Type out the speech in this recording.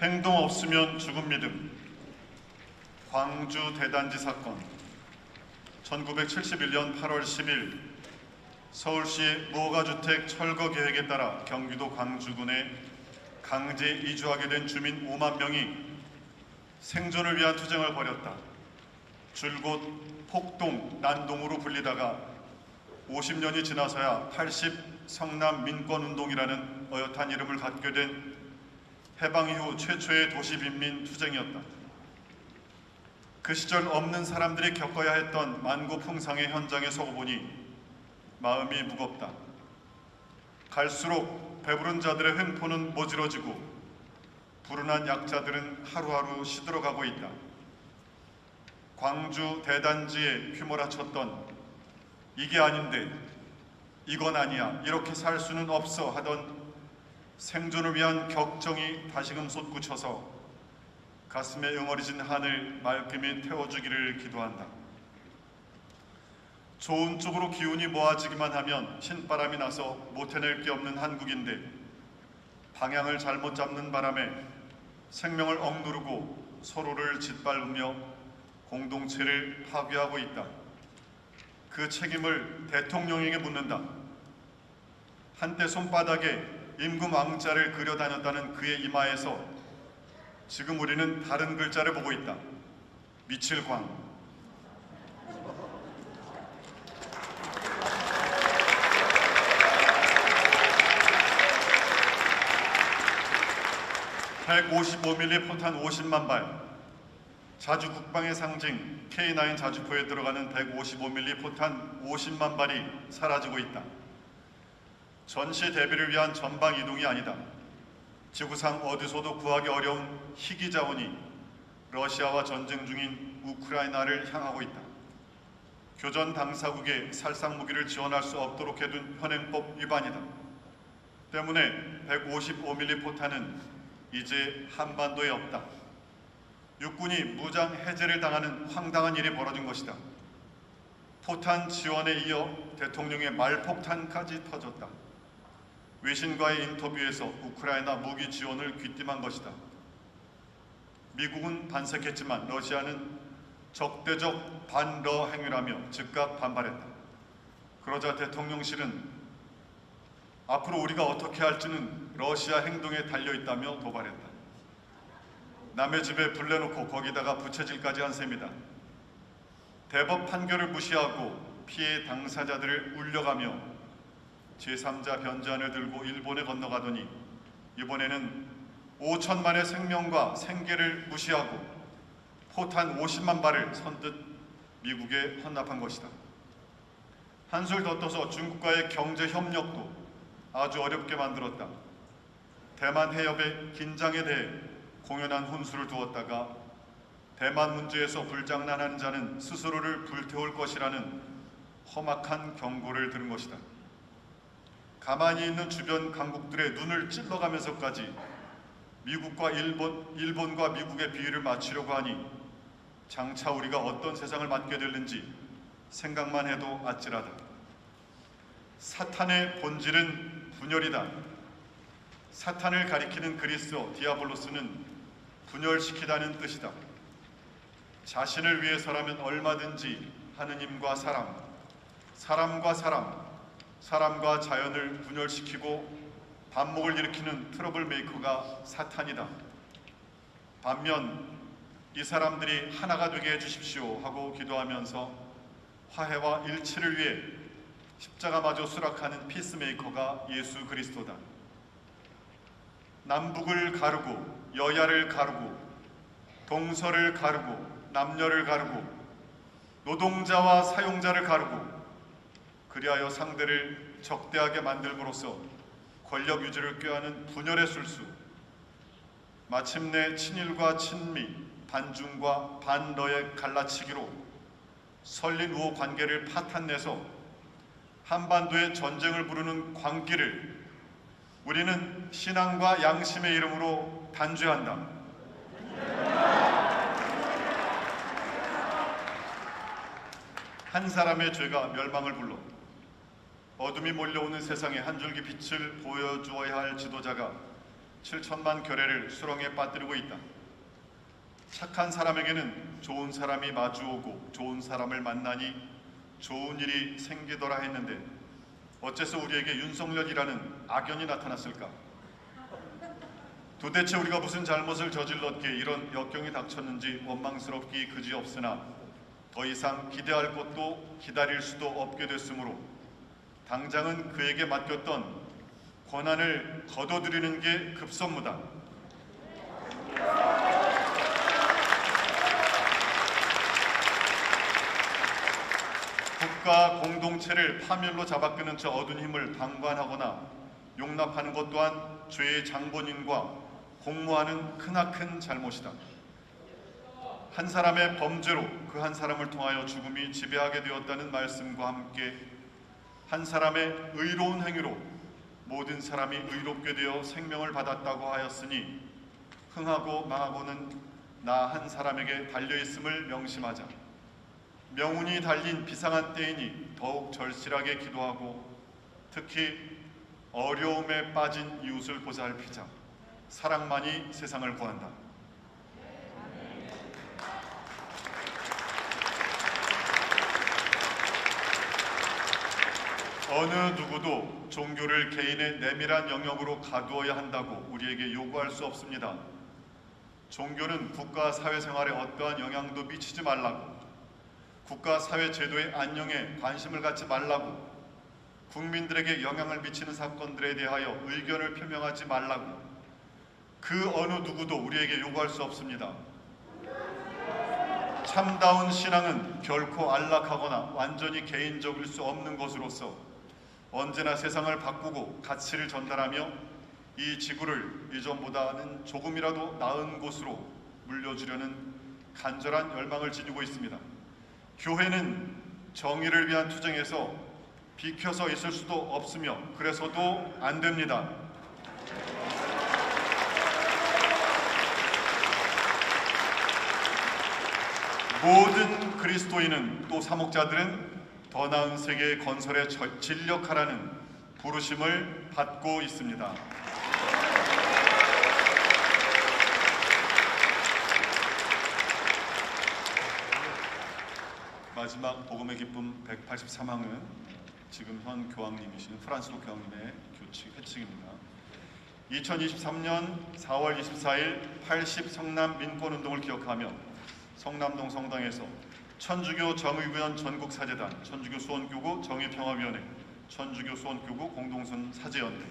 행동 없으면 죽은 믿음. 광주 대단지 사건. 1971년 8월 10일 서울시 무허가주택 철거 계획에 따라 경기도 광주군에 강제 이주하게 된 주민 5만 명이 생존을 위한 투쟁을 벌였다. 줄곧 폭동, 난동으로 불리다가 50년이 지나서야 80 성남 민권운동이라는 어엿한 이름을 갖게 된 해방 이후 최초의 도시빈민 투쟁이었다. 그 시절 없는 사람들이 겪어야 했던 만고풍상의 현장에 서고 보니 마음이 무겁다. 갈수록 배부른 자들의 횡포는 모질어지고 불운한 약자들은 하루하루 시들어가고 있다. 광주 대단지에 휘몰아쳤던 이게 아닌데, 이건 아니야, 이렇게 살 수는 없어 하던 생존을 위한 격정이 다시금 솟구쳐서 가슴에 응어리진 하늘 말끔히 태워주기를 기도한다. 좋은 쪽으로 기운이 모아지기만 하면 신바람이 나서 못 해낼 게 없는 한국인데 방향을 잘못 잡는 바람에 생명을 억누르고 서로를 짓밟으며 공동체를 파괴하고 있다. 그 책임을 대통령에게 묻는다. 한때 손바닥에 임금왕자를 그려 다녔다는 그의 이마에서 지금 우리는 다른 글자를 보고 있다. 미칠광. (155mm) 포탄 50만 발. 자주 국방의 상징 K9 자주포에 들어가는 155mm 포탄 50만 발이 사라지고 있다. 전시 대비를 위한 전방 이동이 아니다. 지구상 어디서도 구하기 어려운 희귀 자원이 러시아와 전쟁 중인 우크라이나를 향하고 있다. 교전 당사국에 살상 무기를 지원할 수 없도록 해둔 현행법 위반이다. 때문에 155mm 포탄은 이제 한반도에 없다. 육군이 무장 해제를 당하는 황당한 일이 벌어진 것이다. 포탄 지원에 이어 대통령의 말폭탄까지 터졌다. 외신과의 인터뷰에서 우크라이나 무기 지원을 귀띔한 것이다. 미국은 반색했지만 러시아는 적대적 반러 행위라며 즉각 반발했다. 그러자 대통령실은 앞으로 우리가 어떻게 할지는 러시아 행동에 달려있다며 도발했다. 남의 집에 불 내놓고 거기다가 부채질까지 한 셈이다. 대법 판결을 무시하고 피해 당사자들을 울려가며 제3자 변제안을 들고 일본에 건너가더니 이번에는 5천만의 생명과 생계를 무시하고 포탄 50만 발을 선뜻 미국에 헌납한 것이다. 한술 더 떠서 중국과의 경제 협력도 아주 어렵게 만들었다. 대만 해협의 긴장에 대해 공연한 혼수를 두었다가 대만 문제에서 불장난하는 자는 스스로를 불태울 것이라는 험악한 경고를 들은 것이다. 가만히 있는 주변 강국들의 눈을 찔러가면서까지 미국과 일본과 미국의 비위를 맞추려고 하니 장차 우리가 어떤 세상을 맞게 될는지 생각만 해도 아찔하다. 사탄의 본질은 분열이다. 사탄을 가리키는 그리스어 디아블로스는 분열시키다는 뜻이다. 자신을 위해서라면 얼마든지 하느님과 사람, 사람과 사람, 사람과 자연을 분열시키고 반목을 일으키는 트러블 메이커가 사탄이다. 반면 이 사람들이 하나가 되게 해주십시오 하고 기도하면서 화해와 일치를 위해 십자가마저 수락하는 피스메이커가 예수 그리스도다. 남북을 가르고 여야를 가르고 동서를 가르고 남녀를 가르고 노동자와 사용자를 가르고 그리하여 상대를 적대하게 만들므로써 권력 유지를 꾀하는 분열의 술수, 마침내 친일과 친미, 반중과 반러의 갈라치기로 설린 우호 관계를 파탄내서 한반도의 전쟁을 부르는 광기를 우리는 신앙과 양심의 이름으로 단죄한다. 한 사람의 죄가 멸망을 불러 어둠이 몰려오는 세상에 한 줄기 빛을 보여주어야 할 지도자가 7천만 교례를 수렁에 빠뜨리고 있다. 착한 사람에게는 좋은 사람이 마주오고 좋은 사람을 만나니 좋은 일이 생기더라 했는데 어째서 우리에게 윤석열이라는 악연이 나타났을까? 도대체 우리가 무슨 잘못을 저질렀기에 이런 역경이 닥쳤는지 원망스럽기 그지없으나 더 이상 기대할 것도 기다릴 수도 없게 됐으므로 당장은 그에게 맡겼던 권한을 거둬들이는 게 급선무다. 국가 공동체를 파멸로 잡아끄는 저 어두운 힘을 방관하거나 용납하는 것 또한 죄의 장본인과 공모하는 크나큰 잘못이다. 한 사람의 범죄로 그 한 사람을 통하여 죽음이 지배하게 되었다는 말씀과 함께 한 사람의 의로운 행위로 모든 사람이 의롭게 되어 생명을 받았다고 하였으니 흥하고 망하고는 나 한 사람에게 달려있음을 명심하자. 명운이 달린 비상한 때이니 더욱 절실하게 기도하고 특히 어려움에 빠진 이웃을 보살피자. 사랑만이 세상을 구한다. 어느 누구도 종교를 개인의 내밀한 영역으로 가두어야 한다고 우리에게 요구할 수 없습니다. 종교는 국가 사회생활에 어떠한 영향도 미치지 말라고, 국가 사회 제도의 안녕에 관심을 갖지 말라고, 국민들에게 영향을 미치는 사건들에 대하여 의견을 표명하지 말라고 그 어느 누구도 우리에게 요구할 수 없습니다. 참다운 신앙은 결코 안락하거나 완전히 개인적일 수 없는 것으로서 언제나 세상을 바꾸고 가치를 전달하며 이 지구를 이전보다는 조금이라도 나은 곳으로 물려주려는 간절한 열망을 지니고 있습니다. 교회는 정의를 위한 투쟁에서 비켜서 있을 수도 없으며 그래서도 안 됩니다. 모든 그리스도인은 또 사목자들은 더 나은 세계의 건설에 진력하라는 부르심을 받고 있습니다. 마지막 복음의 기쁨 183항은 지금 현 교황님이신 프란시스코 교황님의 회칙입니다. 2023년 4월 24일 80 성남 민권운동을 기억하며 성남동 성당에서 천주교 정의구현 전국사재단, 천주교 수원교구 정의평화위원회, 천주교 수원교구 공동선 사제연대,